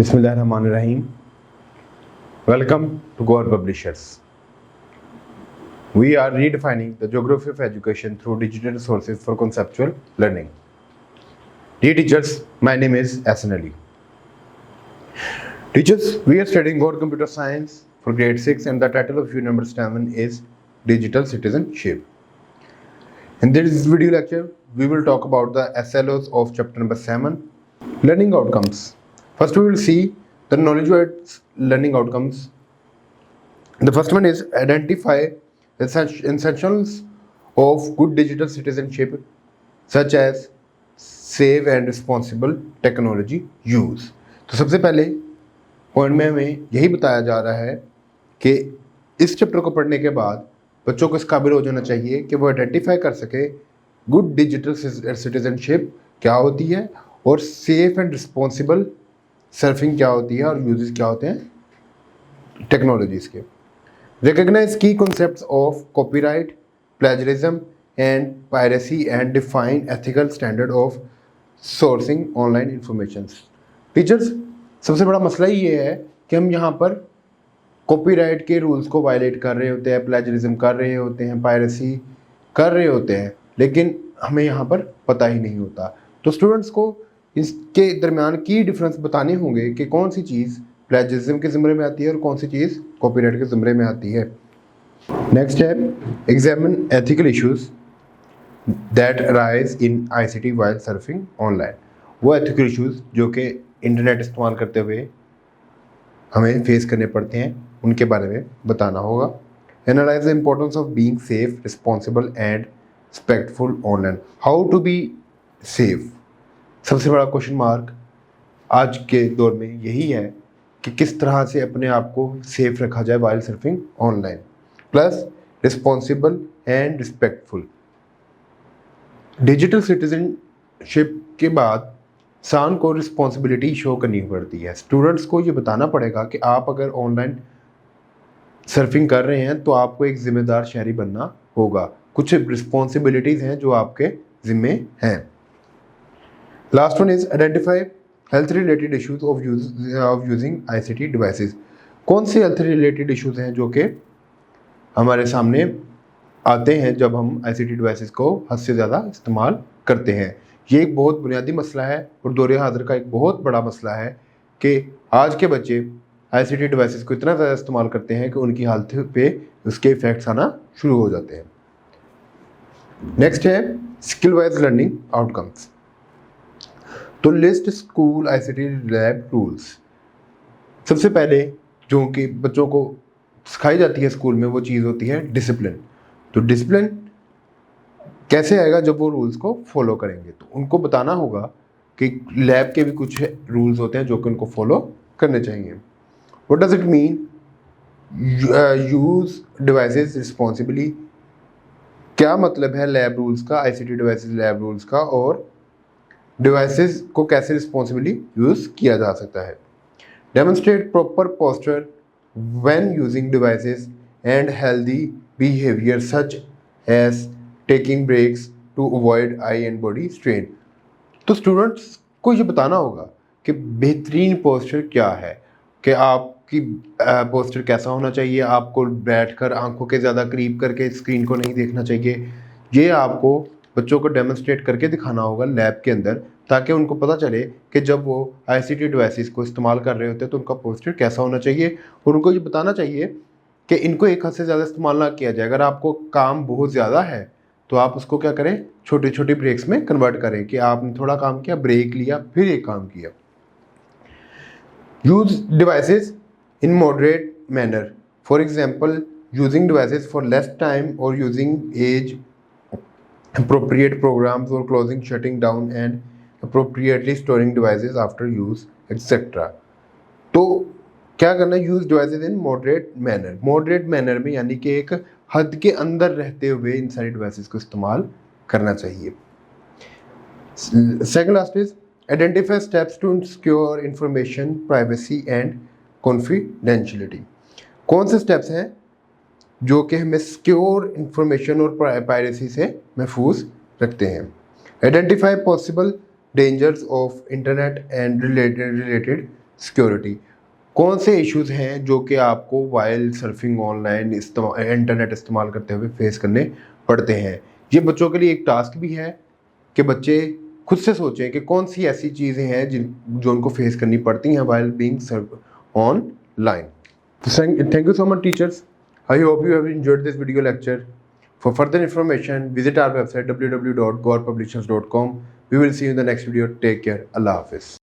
Bismillahirrahmanirrahim. Welcome to Gore Publishers. We are redefining the geography of education through digital resources for conceptual learning. Dear teachers, my name is Hassan Ali. Teachers, we are studying Gore Computer Science for grade 6 and the title of unit number 7 is Digital Citizenship. In this video lecture, we will talk about the SLOs of chapter number 7, Learning Outcomes. First, we will see the knowledge-based learning outcomes. The first one is identify essentials of good digital citizenship, such as safe and responsible technology use. तो सबसे पहले point में हमें यही बताया जा रहा है कि इस चैप्टर को पढ़ने के बाद बच्चों को इस काबिल हो जाना चाहिए कि वो आइडेंटिफाई कर सके गुड डिजिटल सिटीजनशिप क्या होती है और सेफ एंड रिस्पॉन्सिबल सर्फिंग क्या होती है और यूजेस क्या होते हैं टेक्नोलॉजीज के. रिकग्नाइज की concepts of copyright, plagiarism and piracy and define ethical standard of sourcing online information. Teachers, सबसे बड़ा मसला ये है कि हम यहाँ पर कॉपीराइट के रूल्स को वायलेट कर रहे होते हैं, प्लेजरिज्म कर रहे होते हैं, पायरेसी कर रहे होते हैं, लेकिन हमें यहाँ पर पता ही नहीं होता. तो स्टूडेंट्स को इसके दरमियान की डिफरेंस बताने होंगे कि कौन सी चीज़ प्लेजरिज्म के ज़िम्मे में आती है और कौन सी चीज़ कॉपीराइट के ज़िम्मे में आती है. नेक्स्ट है examine ethical issues that arise in ICT while surfing online. वो एथिकल इश्यूज जो कि इंटरनेट इस्तेमाल करते हुए हमें फेस करने पड़ते हैं, उनके बारे में बताना होगा. Analyse the importance of being safe, responsible and respectful online. How to be safe, सबसे बड़ा क्वेश्चन मार्क आज के दौर में यही है कि किस तरह से अपने आप को सेफ रखा जाए while surfing online. Plus responsible and respectful. Digital citizenship के बाद इंसान को रिस्पॉन्सिबिलिटी शो करनी पड़ती है. स्टूडेंट्स को ये बताना पड़ेगा कि आप अगर ऑनलाइन सर्फिंग कर रहे हैं तो आपको एक ज़िम्मेदार शहरी बनना होगा. कुछ रिस्पॉन्सिबिलिटीज़ हैं जो आपके ज़िम्मे हैं. Last one is identify health related issues of using ICT devices. कौन से हेल्थ रिलेटेड इश्यूज हैं जो कि हमारे सामने आते हैं जब हम आईसीटी डिवाइसेस को हद से ज़्यादा इस्तेमाल करते हैं. ये एक बहुत बुनियादी मसला है और दौर हाज़िर का एक बहुत बड़ा मसला है कि आज के बच्चे आईसीटी डिवाइसेस को इतना ज़्यादा इस्तेमाल करते हैं कि उनकी हेल्थ पे उसके इफ़ेक्ट्स आना शुरू हो जाते हैं. नेक्स्ट है स्किल वाइज लर्निंग आउटकम्स. तो list school ICT lab rules. सबसे पहले जो कि बच्चों को सिखाई जाती है स्कूल में वो चीज़ होती है डिसिप्लिन. तो डिसिप्लिन कैसे आएगा जब वो रूल्स को फॉलो करेंगे. तो उनको बताना होगा कि लैब के भी कुछ रूल्स होते हैं जो कि उनको फॉलो करने चाहिए. What does it mean use devices responsibly. क्या मतलब है लैब रूल्स का, आईसीटी डिवाइसेस लैब रूल्स का, और डिवाइसेस को कैसे रिस्पॉन्सिबली यूज़ किया जा सकता है. Demonstrate proper posture when using devices and healthy behaviour such as taking breaks to avoid eye and body strain. तो स्टूडेंट्स को ये बताना होगा कि बेहतरीन पोस्चर क्या है, कि आपकी पोस्चर कैसा होना चाहिए. आपको बैठकर आंखों के ज़्यादा करीब करके स्क्रीन को नहीं देखना चाहिए. ये आपको बच्चों को डेमोन्स्ट्रेट करके दिखाना होगा लैब के अंदर, ताकि उनको पता चले कि जब वो आईसीटी डिवाइसेस को इस्तेमाल कर रहे होते हैं तो उनका पोस्चर कैसा होना चाहिए. और उनको ये बताना चाहिए कि इनको एक हद से ज़्यादा इस्तेमाल ना किया जाए. अगर आपको काम बहुत ज़्यादा है तो आप उसको क्या करें, छोटी छोटी ब्रेक्स में कन्वर्ट करें कि आपने थोड़ा काम किया, ब्रेक लिया, फिर एक काम किया. Use devices in moderate manner. For example using devices for less time और using as appropriate programs or closing, shutting down and appropriately storing devices after use etc. तो क्या करना है, use devices in moderate manner. Moderate manner में यानी कि एक हद के अंदर रहते हुए इन सारी डिवाइसेस को इस्तेमाल करना चाहिए. Second last is identify steps to secure information, privacy and confidentiality. कौन से स्टेप्स हैं जो कि हमें सिक्योर इंफॉर्मेशन और प्राइवेसी से महफूज रखते हैं. Identify possible dangers of internet and related security. कौन से इश्यूज हैं जो कि आपको वाइल सर्फिंग ऑनलाइन इंटरनेट इस्तेमाल करते हुए फेस करने पड़ते हैं। ये बच्चों के लिए एक टास्क भी है कि बच्चे खुद से सोचें कि कौन सी ऐसी चीज़ें हैं जो उनको फेस करनी पड़ती हैं while being serve online. Thank you so much, teachers. I hope you have enjoyed this video lecture. For further information, visit our website www.gorepublishers.com. We will see you in the next video. Take care. Allah Hafiz.